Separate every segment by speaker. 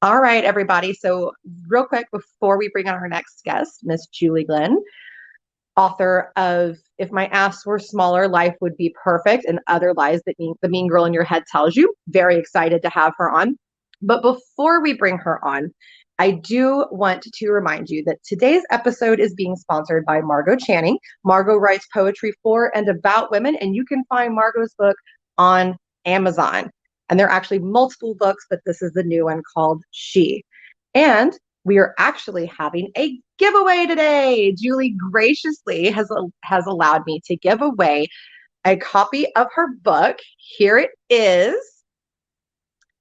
Speaker 1: All right, everybody. So, real quick, before we bring on our next guest, Miss Julie Glenn, author of If My Ass Were Smaller, Life Would Be Perfect, and Other Lies That the Mean Girl in Your Head Tells You. Very excited to have her on. But before we bring her on, I do want to remind you that today's episode is being sponsored by Margot Channing. Margot writes poetry for and about women, and you can find Margot's book on Amazon. And there are actually multiple books, but this is the new one called She. And we are actually having a giveaway today. Julie graciously has allowed me to give away a copy of her book. Here it is.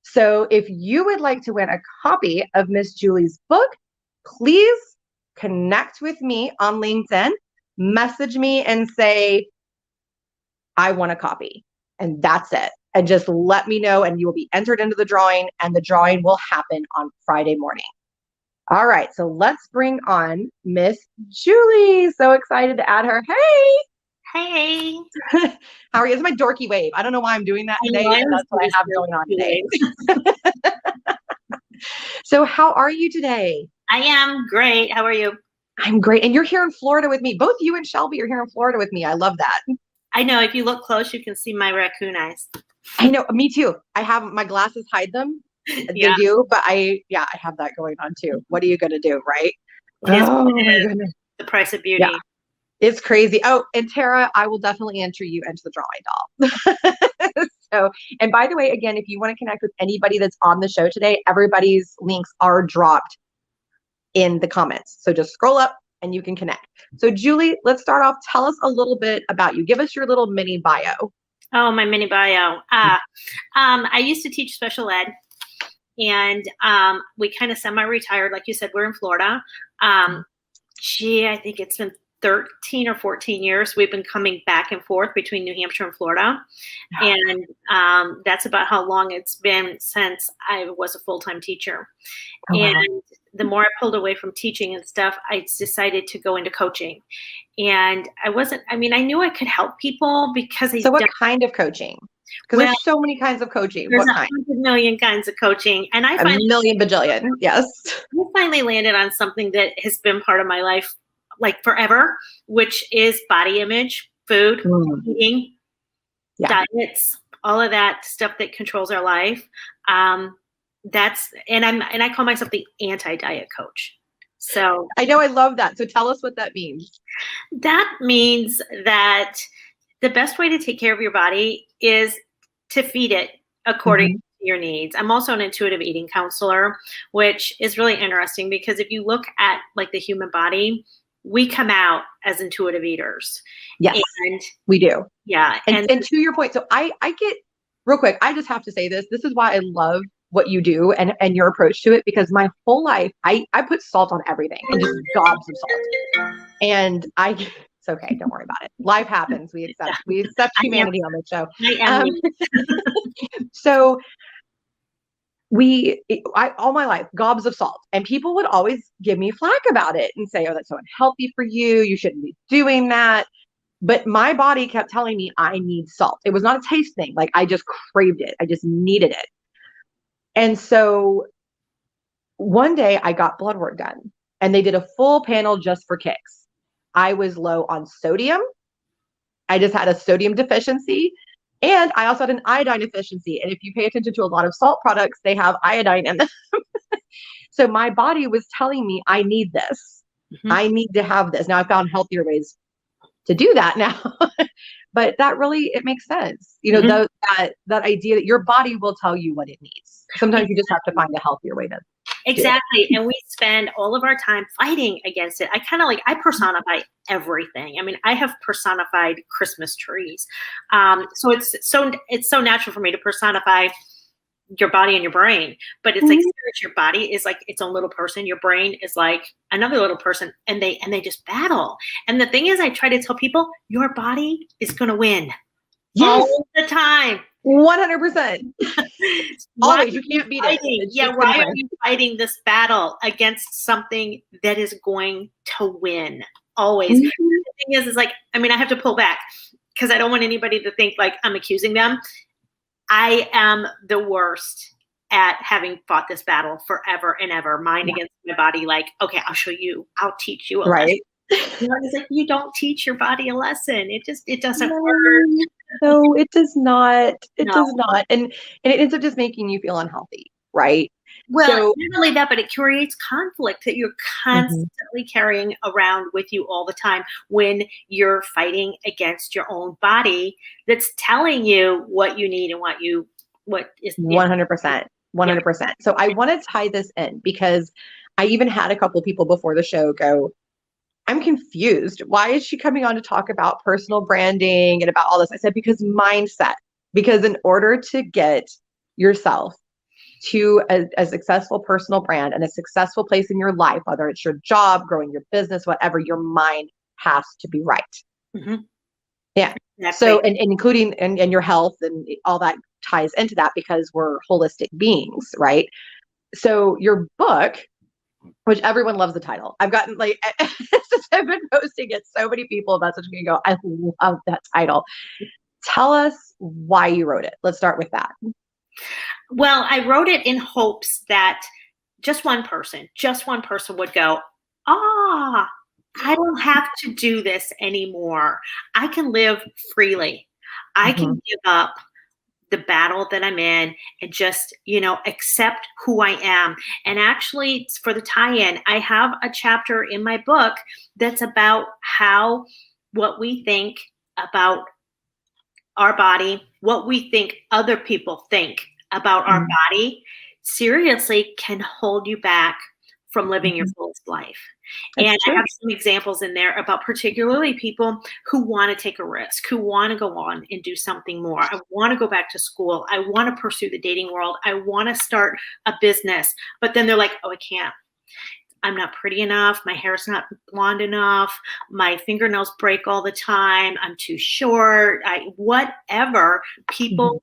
Speaker 1: So if you would like to win a copy of Miss Julie's book, please connect with me on LinkedIn, message me and say, I want a copy. And that's it. And just let me know, and you will be entered into the drawing, and the drawing will happen on Friday morning. All right, so let's bring on Miss Julie. So excited to add her.
Speaker 2: Hey.
Speaker 1: How are you? It's my dorky wave. I don't know why I'm doing that today, and that's what I have going on today. So how are you today?
Speaker 2: I am great. How are you?
Speaker 1: I'm great. And you're here in Florida with me. Both you and Shelby are here in Florida with me. I love that.
Speaker 2: I know. If you look close, you can see my raccoon eyes.
Speaker 1: I know. Me too. I have my glasses hide them. They do, but I have that going on too. What are you going to do, right?
Speaker 2: Oh my goodness. The price of beauty.
Speaker 1: Yeah. It's crazy. Oh, and Tara, I will definitely enter you into the drawing doll. So, and by the way, again, if you want to connect with anybody that's on the show today, everybody's links are dropped in the comments. So just scroll up and you can connect. So Julie, let's start off. Tell us a little bit about you. Give us your little mini bio.
Speaker 2: Oh, my mini bio. I used to teach special ed, and we kind of semi-retired. Like you said, we're in Florida. I think it's been 13 or 14 years we've been coming back and forth between New Hampshire and Florida. And that's about how long it's been since I was a full-time teacher. And the more I pulled away from teaching and stuff, I decided to go into coaching. And I knew I could help people because
Speaker 1: So what kind of coaching? Because there's so many kinds of coaching.
Speaker 2: There's 100 million kinds of coaching. And I
Speaker 1: finally, a million bajillion, yes.
Speaker 2: I finally landed on something that has been part of my life like forever, which is body image, food, eating, diets, all of that stuff that controls our life. I call myself the anti-diet coach. So
Speaker 1: I know, I love that. So tell us what that means.
Speaker 2: That means that the best way to take care of your body is to feed it according to your needs. I'm also an intuitive eating counselor, which is really interesting because if you look at like the human body, we come out as intuitive eaters.
Speaker 1: Yes,
Speaker 2: and
Speaker 1: we do.
Speaker 2: Yeah.
Speaker 1: And to your point, so I get real quick, I just have to say this. This is why I love what you do and your approach to it, because my whole life, I put salt on everything and just gobs of salt. And it's okay. Don't worry about it. Life happens. We accept humanity on this show. So all my life, gobs of salt, and people would always give me flack about it and say, oh, that's so unhealthy for you. You shouldn't be doing that. But my body kept telling me I need salt. It was not a taste thing. Like I just craved it. I just needed it. And so one day I got blood work done and they did a full panel just for kicks. I was low on sodium. I just had a sodium deficiency. And I also had an iodine deficiency. And if you pay attention to a lot of salt products, they have iodine in them. So my body was telling me, I need this. I need to have this. Now I found healthier ways to do that now. But that really, it makes sense. You know, that idea that your body will tell you what it needs. Sometimes you just have to find a healthier way to
Speaker 2: Exactly. And we spend all of our time fighting against it. I personify everything. I mean, I have personified Christmas trees. So it's so natural for me to personify your body and your brain, but it's like your body is like its own little person. Your brain is like another little person, and they just battle. And the thing is, I try to tell people your body is going to win all the time.
Speaker 1: 100%. Always, you can't beat it.
Speaker 2: Why are you fighting this battle against something that is going to win? Always. The thing is like, I mean, I have to pull back because I don't want anybody to think like I'm accusing them. I am the worst at having fought this battle forever and ever, mind against my body. Like, okay, I'll show you. I'll teach you a lesson.
Speaker 1: Right.
Speaker 2: It's like, you don't teach your body a lesson. It doesn't
Speaker 1: No,
Speaker 2: work.
Speaker 1: no, it does not. It
Speaker 2: No.
Speaker 1: does not. And it ends up just making you feel unhealthy, right?
Speaker 2: Well,
Speaker 1: So,
Speaker 2: not only that, but it creates conflict that you're constantly carrying around with you all the time when you're fighting against your own body that's telling you what you need and what is
Speaker 1: 100%. 100%. So I want to tie this in because I even had a couple people before the show go, I'm confused. Why is she coming on to talk about personal branding and about all this? I said, because mindset, because in order to get yourself to a successful personal brand and a successful place in your life, whether it's your job, growing your business, whatever, your mind has to be right.
Speaker 2: Mm-hmm.
Speaker 1: Yeah.
Speaker 2: Exactly.
Speaker 1: So, and including and your health and all that ties into that because we're holistic beings, right? So your book, which everyone loves the title. I've gotten like, since I've been posting it, so many people message me and go, I love that title. Tell us why you wrote it. Let's start with that.
Speaker 2: Well, I wrote it in hopes that just one person would go, I don't have to do this anymore. I can live freely. I can give up the battle that I'm in and just, accept who I am. And actually, for the tie-in, I have a chapter in my book that's about how what we think about our body, what we think other people think about our body, seriously can hold you back from living your fullest life. That's and true. I have some examples in there about particularly people who want to take a risk, who want to go on and do something more. I want to go back to school. I want to pursue the dating world. I want to start a business. But then they're like, oh, I can't. I'm not pretty enough. My hair's not blonde enough. My fingernails break all the time. I'm too short. Whatever. People,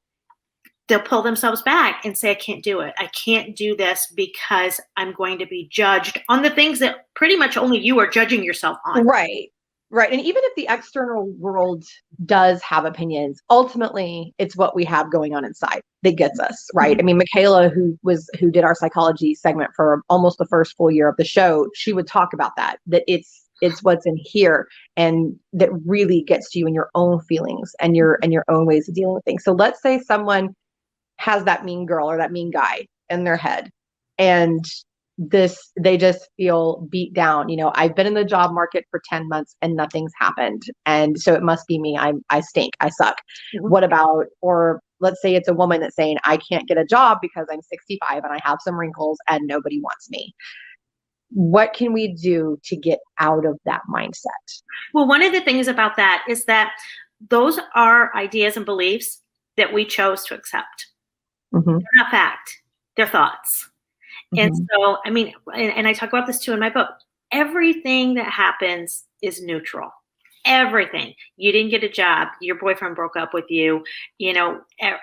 Speaker 2: they'll pull themselves back and say, I can't do it. I can't do this because I'm going to be judged on the things that pretty much only you are judging yourself on.
Speaker 1: Right. Right. And even if the external world does have opinions, ultimately it's what we have going on inside that gets us, right? I mean, Michaela, who did our psychology segment for almost the first full year of the show, she would talk about that it's what's in here and that really gets to you in your own feelings and your own ways of dealing with things. So let's say someone has that mean girl or that mean guy in their head and they just feel beat down. I've been in the job market for 10 months and nothing's happened. And so it must be me. I stink. I suck. What about, or let's say it's a woman that's saying, I can't get a job because I'm 65 and I have some wrinkles and nobody wants me. What can we do to get out of that mindset?
Speaker 2: Well, one of the things about that is that those are ideas and beliefs that we chose to accept. They're not fact. They're thoughts. And so, I mean, and I talk about this too in my book, everything that happens is neutral. Everything. You didn't get a job. Your boyfriend broke up with you.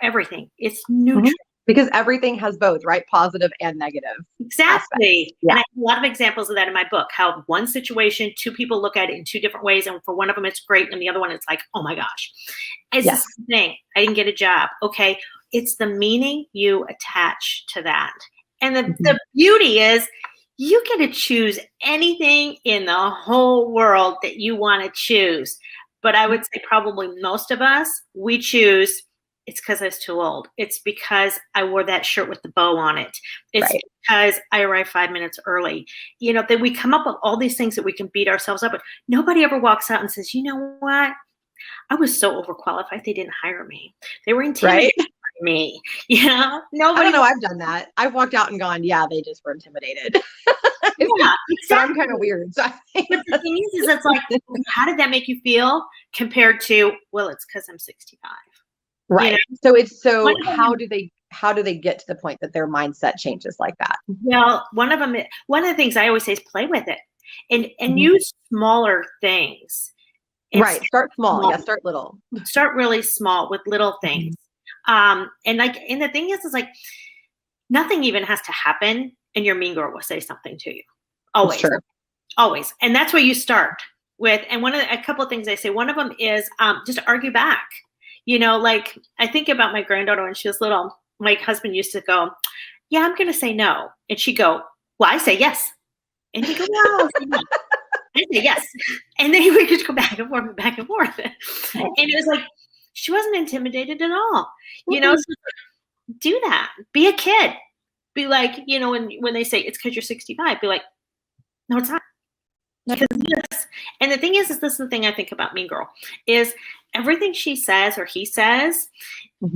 Speaker 2: Everything. It's neutral.
Speaker 1: Because everything has both, right? Positive and negative.
Speaker 2: Exactly. Yeah. And I have a lot of examples of that in my book, how one situation, two people look at it in two different ways. And for one of them, it's great. And the other one, it's like, oh my gosh. It's the same thing. I didn't get a job. Okay. It's the meaning you attach to that. And the beauty is you get to choose anything in the whole world that you want to choose. But I would say probably most of us, we choose, it's because I was too old. It's because I wore that shirt with the bow on it. It's because I arrived 5 minutes early. That we come up with all these things that we can beat ourselves up with. Nobody ever walks out and says, you know what? I was so overqualified. They didn't hire me. They were intimidated by me. Nobody.
Speaker 1: I don't know. I've done that. I've walked out and gone, yeah, they just were intimidated.
Speaker 2: Yeah, exactly.
Speaker 1: So I'm kind of weird. So
Speaker 2: but the thing is it's like, how did that make you feel compared to, well, it's because I'm 65.
Speaker 1: Right. So how do they get to the point that their mindset changes like that?
Speaker 2: Well, one of the things I always say is play with it and use smaller things.
Speaker 1: Right. Start small. Yeah. Start little.
Speaker 2: Start really small with little things. And the thing is like nothing even has to happen and your mean girl will say something to you. Always. Sure. Always. And that's where you start with. And a couple of things I say, one of them is just argue back. Like I think about my granddaughter when she was little. My husband used to go, yeah, I'm going to say no. And she'd go, well, I say yes. And he'd go, well, I'll say no. I say yes. And then we could go back and forth and back and forth. And it was like, she wasn't intimidated at all. You know, so do that. Be a kid. Be like, you know, when they say it's because you're 65, be like, no, it's not. Because this. And the thing is this is the thing I think about Mean Girl, is everything she says or he says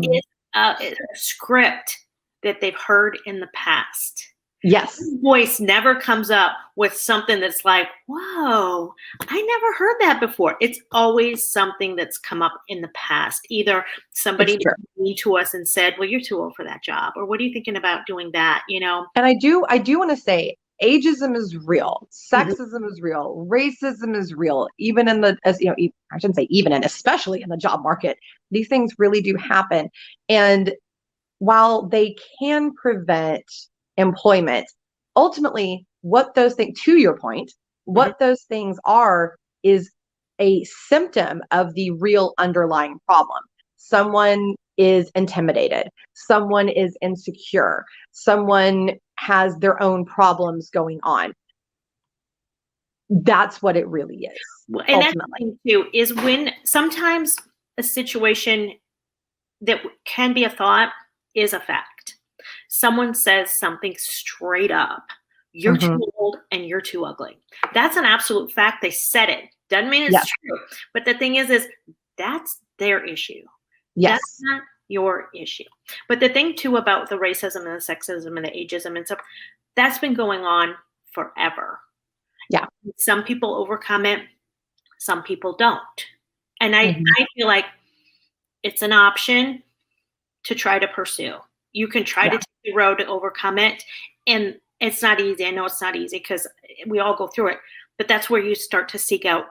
Speaker 2: is a script that they've heard in the past.
Speaker 1: Yes.
Speaker 2: His voice never comes up with something that's like, whoa, I never heard that before. It's always something that's come up in the past. Either somebody came to us and said, well, you're too old for that job. Or what are you thinking about doing that? You know?
Speaker 1: And I do want to say ageism is real. Sexism is real. Racism is real. Even in the, as you know, I shouldn't say even in, especially in the job market, these things really do happen. And while they can prevent employment, ultimately what those things, to your point, what those things are is a symptom of the real underlying problem. Someone is intimidated, someone is insecure, someone has their own problems going on. That's what it really is.
Speaker 2: And that's the thing too, is when sometimes a situation that can be a thought is a fact. Someone says something straight up, you're too old and you're too ugly. That's an absolute fact. They said it. Doesn't mean it's true. But the thing is that's their issue.
Speaker 1: Yes.
Speaker 2: That's not your issue. But the thing too about the racism and the sexism and the ageism and stuff, that's been going on forever.
Speaker 1: Yeah.
Speaker 2: Some people overcome it. Some people don't. And I feel like it's an option to try to pursue. You can try to take the road to overcome it. And it's not easy. I know it's not easy because we all go through it, but that's where you start to seek out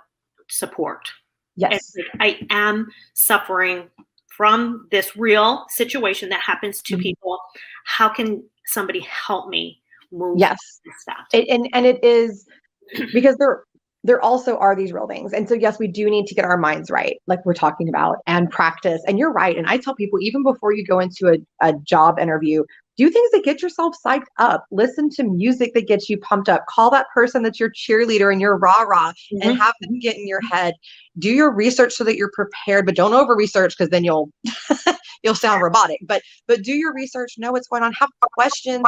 Speaker 2: support.
Speaker 1: Yes.
Speaker 2: I am suffering from this real situation that happens to people. How can somebody help me move?
Speaker 1: Yes.
Speaker 2: Stuff?
Speaker 1: And it is because there also are these real things. And so, yes, we do need to get our minds right, like we're talking about, and practice. And you're right. And I tell people, even before you go into a job interview, do things that get yourself psyched up. Listen to music that gets you pumped up. Call that person that's your cheerleader and your rah-rah and have them get in your head. Do your research so that you're prepared, but don't over-research because then you'll sound robotic. But do your research, know what's going on, have questions.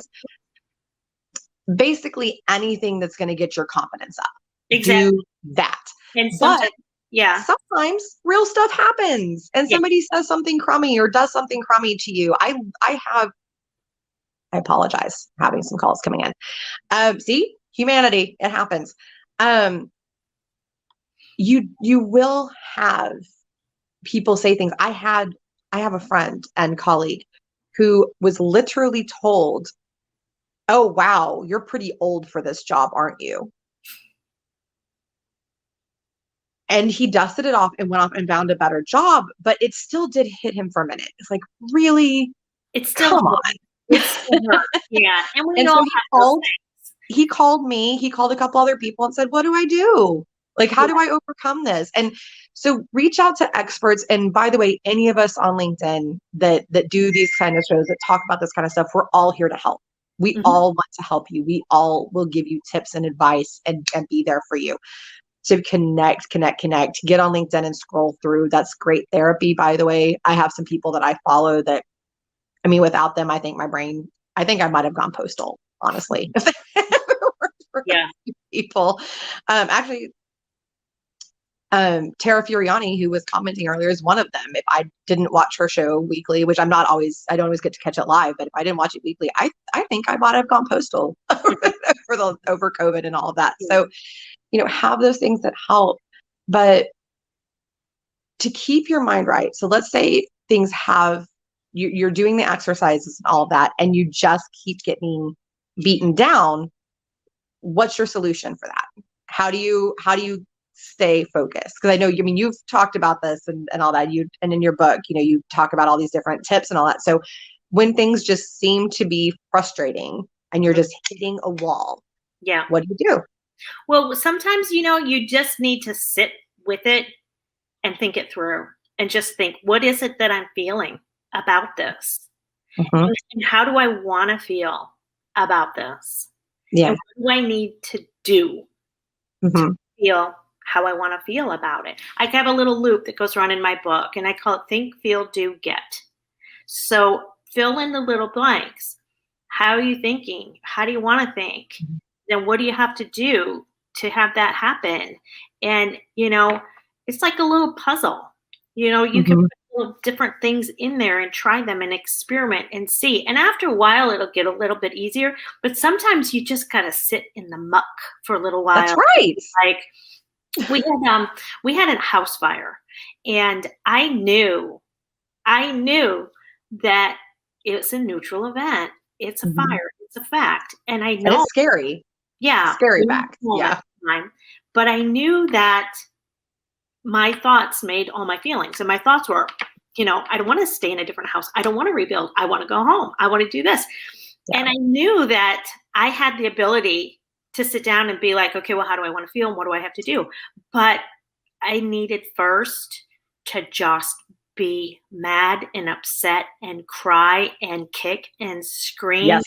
Speaker 1: Basically anything that's going to get your confidence up. Exactly. Do that. And sometimes real stuff happens and somebody says something crummy or does something crummy to you. I apologize, having some calls coming in. See, humanity, it happens. You will have people say things. I have a friend and colleague who was literally told, oh, wow, you're pretty old for this job, aren't you? And he dusted it off and went off and found a better job, but it still did hit him for a minute. It's like, really?
Speaker 2: It's still
Speaker 1: come on.
Speaker 2: It's still hurt. Yeah. And we
Speaker 1: all he called me, he called a couple other people and said, what do I do? Like, how do I overcome this? And so reach out to experts. And by the way, any of us on LinkedIn that do these kind of shows that talk about this kind of stuff, we're all here to help. We all want to help you. We all will give you tips and advice and be there for you. So connect, get on LinkedIn and scroll through. That's great therapy, by the way. I have some people that I follow that, I mean, without them, I think I might have gone postal, honestly. If they worked for people. Actually, Tara Furiani, who was commenting earlier, is one of them. If I didn't watch her show weekly, which I don't always get to catch it live, but if I didn't watch it weekly, I think I might have gone postal over COVID and all of that. So, have those things that help, but to keep your mind right. So let's say things you're doing the exercises and all of that, and you just keep getting beaten down. What's your solution for that? How do you stay focused? Because I know, you've talked about this and all that, and in your book, you talk about all these different tips and all that. So when things just seem to be frustrating and you're just hitting a wall, what do you do?
Speaker 2: Well, sometimes, you just need to sit with it and think it through and just think, what is it that I'm feeling about this?
Speaker 1: Mhm.
Speaker 2: And how do I want to feel about this?
Speaker 1: Yeah.
Speaker 2: And what do I need to do to
Speaker 1: Mhm.
Speaker 2: feel how I want to feel about it? I have a little loop that goes around in my book, and I call it think, feel, do, get. So fill in the little blanks. How are you thinking? How do you want to think?
Speaker 1: Mhm.
Speaker 2: Then what do you have to do to have that happen? And, it's like a little puzzle. You can
Speaker 1: Mhm.
Speaker 2: put little different things in there and try them and experiment and see. And after a while, it'll get a little bit easier. But sometimes you just got to sit in the muck for a little
Speaker 1: That's
Speaker 2: while.
Speaker 1: right.
Speaker 2: Like we had a house fire, and I knew that it's a neutral event. It's a
Speaker 1: Mhm.
Speaker 2: fire. It's a fact. And I
Speaker 1: And
Speaker 2: know,
Speaker 1: it's scary.
Speaker 2: yeah,
Speaker 1: Scary
Speaker 2: in
Speaker 1: fact.
Speaker 2: the moment
Speaker 1: Yeah.
Speaker 2: in time, but I knew that my thoughts made all my feelings. And my thoughts were, I don't want to stay in a different house. I don't want to rebuild. I want to go home. I want to do this.
Speaker 1: Yeah.
Speaker 2: And I knew that I had the ability to sit down and be like, okay, well, how do I want to feel? And what do I have to do? But I needed first to just be mad and upset and cry and kick and scream
Speaker 1: Yes.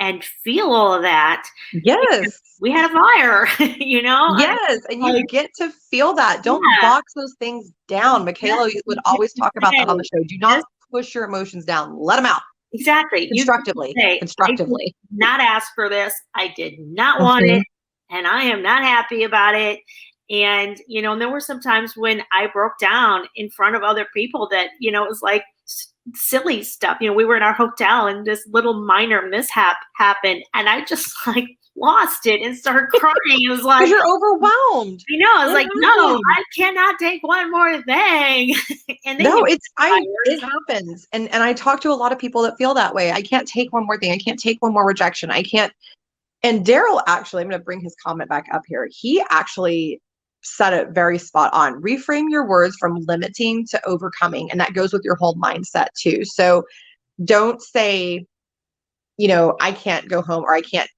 Speaker 2: and feel all of that.
Speaker 1: Yes.
Speaker 2: We had a fire, and
Speaker 1: Yes. And you
Speaker 2: like,
Speaker 1: get to feel that. Don't
Speaker 2: yeah,
Speaker 1: box those things down. Michaela would
Speaker 2: exactly. You
Speaker 1: always
Speaker 2: can
Speaker 1: talk about that on
Speaker 2: say,
Speaker 1: the show. Do not push your emotions down. Let them out
Speaker 2: exactly. You can
Speaker 1: constructively.
Speaker 2: say, I did
Speaker 1: Constructively.
Speaker 2: not ask for this. I did not want
Speaker 1: Mhm.
Speaker 2: it, and I am not happy about it. And, and there were some times when I broke down in front of other people that, it was like silly stuff. We were in our hotel and this little minor mishap happened, and I just like lost it and started crying. It was
Speaker 1: Because
Speaker 2: like,
Speaker 1: you're overwhelmed.
Speaker 2: I was
Speaker 1: It
Speaker 2: like, no,
Speaker 1: happens.
Speaker 2: I cannot take one more thing. And then
Speaker 1: No,
Speaker 2: you get
Speaker 1: it
Speaker 2: tired.
Speaker 1: happens. And I talk to a lot of people that feel that way. I can't take one more thing. I can't take one more rejection. I can't. And Daryl actually, I'm going to bring his comment back up here. He actually said it very spot on. Reframe your words from limiting to overcoming. And that goes with your whole mindset too. So don't say, I can't go home or I can't,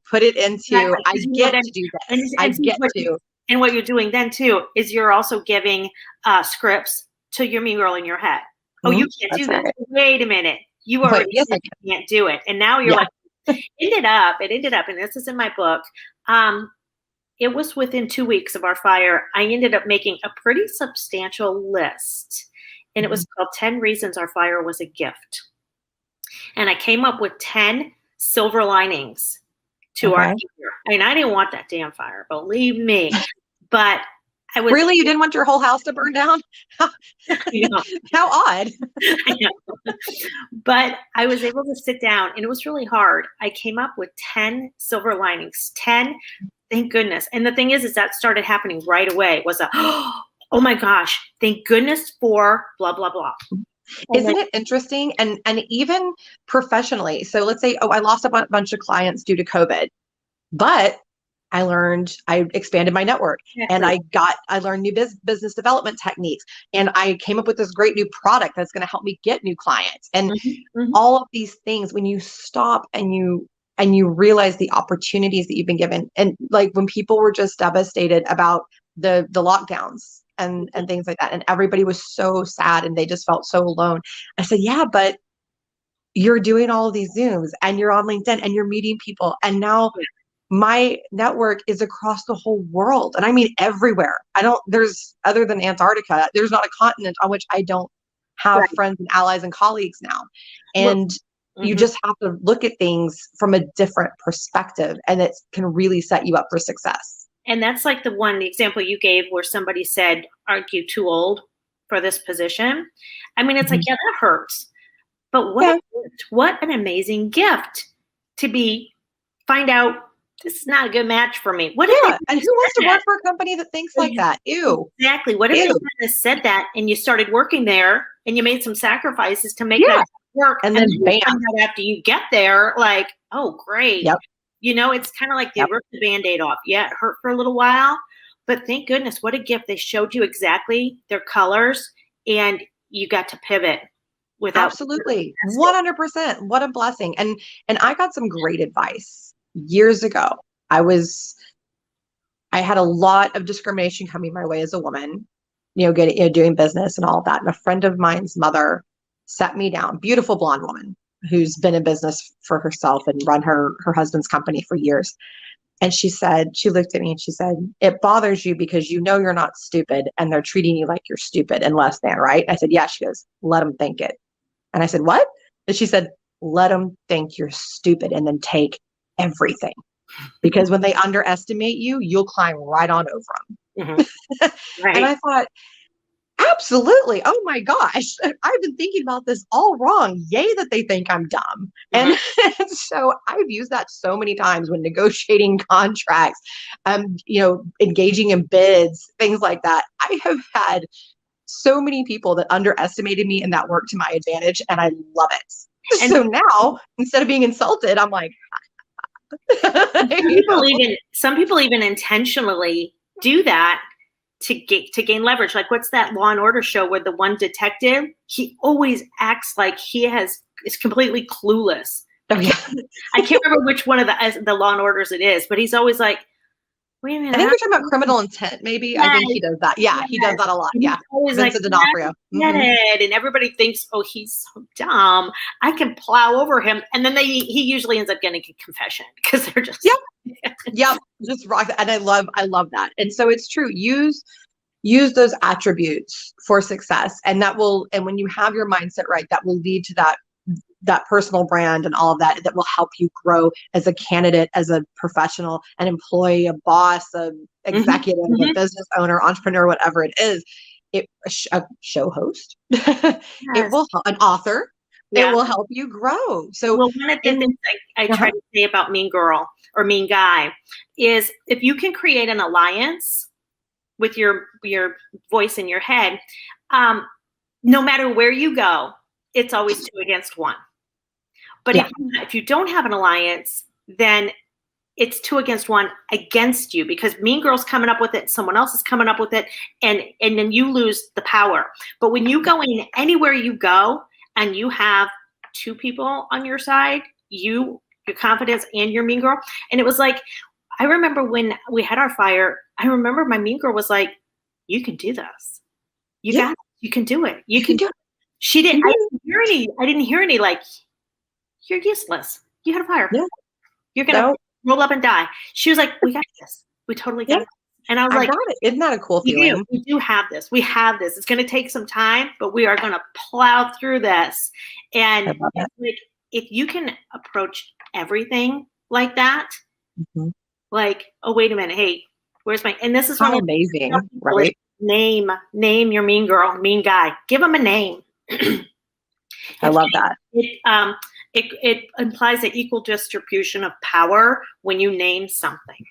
Speaker 1: put it into,
Speaker 2: Exactly,
Speaker 1: I
Speaker 2: 'cause
Speaker 1: get
Speaker 2: then
Speaker 1: to do
Speaker 2: and
Speaker 1: this. I
Speaker 2: and see
Speaker 1: get to.
Speaker 2: what you're doing then too is you're also giving, scripts to your mean girl in your head. "Oh,
Speaker 1: Mhm.
Speaker 2: you can't do
Speaker 1: That's
Speaker 2: this.
Speaker 1: right.
Speaker 2: Wait a minute. You
Speaker 1: But
Speaker 2: already
Speaker 1: yes,
Speaker 2: said
Speaker 1: I can.
Speaker 2: you can't do it." And now you're
Speaker 1: Yeah.
Speaker 2: like it ended up, and this is in my book, it was within 2 weeks of our fire, I ended up making a pretty substantial list, and it
Speaker 1: Mhm.
Speaker 2: was called 10 Reasons Our Fire Was a Gift. And I came up with 10 silver linings to our
Speaker 1: Okay.
Speaker 2: year. I mean, I didn't want that damn fire, believe me. But I was,
Speaker 1: Really? You didn't want your whole house to burn down?
Speaker 2: you know,
Speaker 1: How odd.
Speaker 2: I know. But I was able to sit down, and it was really hard. I came up with 10 silver linings, 10, thank goodness. And the thing is that started happening right away. It was a, oh my gosh, thank goodness for blah, blah, blah. And then,
Speaker 1: Isn't it interesting? And even professionally. So let's say, oh, I lost a bunch of clients due to COVID, but I expanded my network and
Speaker 2: exactly.
Speaker 1: I learned new business development techniques and I came up with this great new product that's going to help me get new clients. And
Speaker 2: Mhm, mhm.
Speaker 1: all of these things, when you stop and you realize the opportunities that you've been given, and like when people were just devastated about the lockdowns and things like that, and everybody was so sad and they just felt so alone, I said, yeah, but you're doing all of these Zooms and you're on LinkedIn and you're meeting people, and now my network is across the whole world, and I mean everywhere. There's, other than Antarctica, there's not a continent on which I don't have
Speaker 2: Right.
Speaker 1: friends and allies and colleagues now.
Speaker 2: Well,
Speaker 1: And you
Speaker 2: mhm.
Speaker 1: just have to look at things from a different perspective, and it can really set you up for success.
Speaker 2: And that's like the example you gave where somebody said, aren't you too old for this position? I mean, it's like,
Speaker 1: Mhm.
Speaker 2: yeah, that hurts. But what a
Speaker 1: Yeah,
Speaker 2: gift, what an amazing gift to find out this is not a good match for me. What if they
Speaker 1: yeah. And who wants to
Speaker 2: said
Speaker 1: work for a company that thinks like
Speaker 2: that?
Speaker 1: that? Ew,
Speaker 2: Exactly. What if they
Speaker 1: ew.
Speaker 2: kind of said that and you started working there and you made some sacrifices to make that
Speaker 1: Yeah.
Speaker 2: work?
Speaker 1: And
Speaker 2: And then
Speaker 1: then
Speaker 2: you
Speaker 1: bam.
Speaker 2: find out after you get there, like, oh, great.
Speaker 1: Yep.
Speaker 2: It's kind of like they
Speaker 1: Yep.
Speaker 2: ripped the Band-Aid off. Yeah, it hurt for a little while, but thank goodness, what a gift. They showed you exactly their colors and you got to pivot without feeling
Speaker 1: Absolutely.
Speaker 2: tested.
Speaker 1: 100%. What a blessing. And I got some great advice years ago. I had a lot of discrimination coming my way as a woman, doing business and all of that. And a friend of mine's mother sat me down, beautiful blonde woman who's been in business for herself and run her husband's company for years. And she looked at me and she said, it bothers you because you know you're not stupid and they're treating you like you're stupid and less than, right? I said, yeah. She goes, let them think it. And I said, what? And she said, let them think you're stupid and then take everything. Because when they underestimate you, you'll climb right on over them.
Speaker 2: Mm-hmm. Right.
Speaker 1: And I thought, absolutely. Oh my gosh. I've been thinking about this all wrong. Yay that they think I'm dumb. Mm-hmm. And so I've used that so many times when negotiating contracts, engaging in bids, things like that. I have had so many people that underestimated me and that worked to my advantage. And I love it. And so now, instead of being insulted, I'm like,
Speaker 2: some people even intentionally do that to gain leverage. Like, what's that Law and Order show where the one detective, he always acts like is completely clueless.
Speaker 1: Oh, yeah.
Speaker 2: I can't remember which one of the Law and Orders it is, but he's always like, wait a minute.
Speaker 1: I think we're talking about Criminal Intent, maybe. Yeah. I think he does that. Yeah, he does that a lot. Yeah.
Speaker 2: Always Vincent D'Onofrio. And everybody thinks, oh, he's so dumb. I can plow over him. And then he usually ends up getting a confession because they're just
Speaker 1: Yep. Just rock. And I love that. And so it's true. Use those attributes for success. And when you have your mindset right, that will lead to that personal brand and all of that will help you grow as a candidate, as a professional, an employee, a boss, an executive, mm-hmm. a business owner, entrepreneur, whatever it is. A show host, yes. It will an author. Yeah. It will help you grow. So
Speaker 2: one of the things I try to say about Mean Girl or Mean Guy is if you can create an alliance with your voice in your head, no matter where you go, it's always 2 against 1. But if you don't have an alliance, then it's 2 against 1 against you because Mean Girl's coming up with it, someone else is coming up with it, and then you lose the power. But when you go in anywhere you go and you have 2 people on your side, your confidence and your Mean Girl, and it was like, I remember when we had our fire, I remember my Mean Girl was like, you can do this. You got it. You can do it. You can do it. She didn't. I didn't hear any like, you're useless. You had a fire. Yeah. You're gonna roll up and die. She was like, we got this. We totally got it. And I was like,
Speaker 1: got it. Isn't that a cool feeling?
Speaker 2: We do have this. We have this. It's gonna take some time, but we are gonna plow through this. And like, if you can approach everything like that, mm-hmm. like, oh wait a minute, hey, where's my? And this is one
Speaker 1: amazing, right?
Speaker 2: Name your Mean Girl, Mean Guy. Give them a name.
Speaker 1: I love that.
Speaker 2: It implies an equal distribution of power when you name something.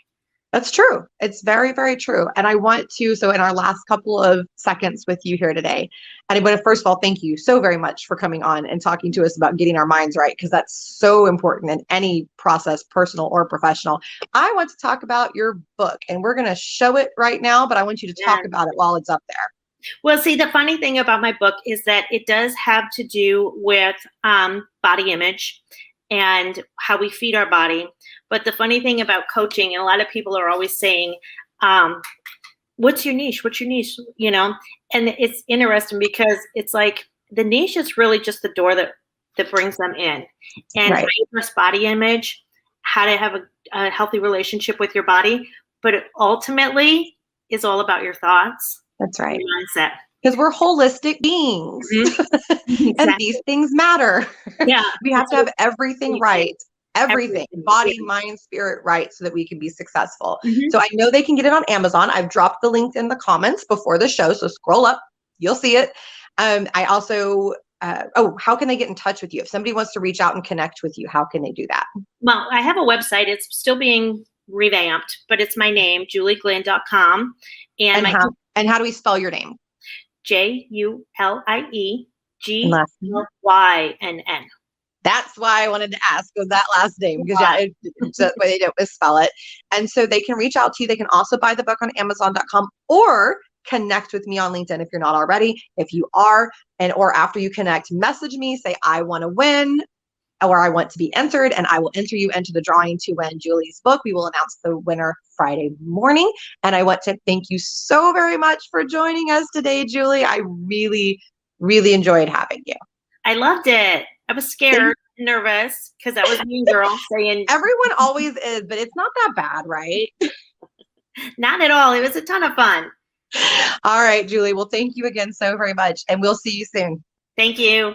Speaker 1: That's true. It's very, very true. And I want to, so in our last couple of seconds with you here today, and I want to first of all, thank you so very much for coming on and talking to us about getting our minds right, because that's so important in any process, personal or professional. I want to talk about your book, and we're going to show it right now, but I want you to talk about it while it's up there.
Speaker 2: Well, see, the funny thing about my book is that it does have to do with body image and how we feed our body. But the funny thing about coaching, and a lot of people are always saying, what's your niche? What's your niche? You know, and it's interesting because it's like the niche is really just the door that brings them in. And how you address body image, how to have a healthy relationship with your body. But it ultimately is all about your thoughts.
Speaker 1: That's right.
Speaker 2: Mindset.
Speaker 1: Because we're holistic beings. Mm-hmm. Exactly. And these things matter.
Speaker 2: Yeah.
Speaker 1: We have to have everything right. Everything. Body, mind, spirit right so that we can be successful. Mm-hmm. So I know they can get it on Amazon. I've dropped the link in the comments before the show. So scroll up. You'll see it. I also, how can they get in touch with you? If somebody wants to reach out and connect with you, how can they do that?
Speaker 2: Well, I have a website. It's still being revamped, but it's my name, julieglenn.com.
Speaker 1: And how do we spell your name?
Speaker 2: JULIEGLYNN.
Speaker 1: That's why I wanted to ask, was that last name? Because it's the way they don't misspell it. And so they can reach out to you. They can also buy the book on Amazon.com or connect with me on LinkedIn if you're not already. If you are, or after you connect, message me, say, I want to win, or I want to be entered, and I will enter you into the drawing to win Julie's book. We will announce the winner Friday morning. And I want to thank you so very much for joining us today, Julie. I really, really enjoyed having you.
Speaker 2: I loved it. I was scared, nervous, because that was Mean Girl saying,
Speaker 1: Everyone always is, but it's not that bad, right?
Speaker 2: not at all. It was a ton of fun.
Speaker 1: All right, Julie. Well, thank you again so very much, and we'll see you soon.
Speaker 2: Thank you.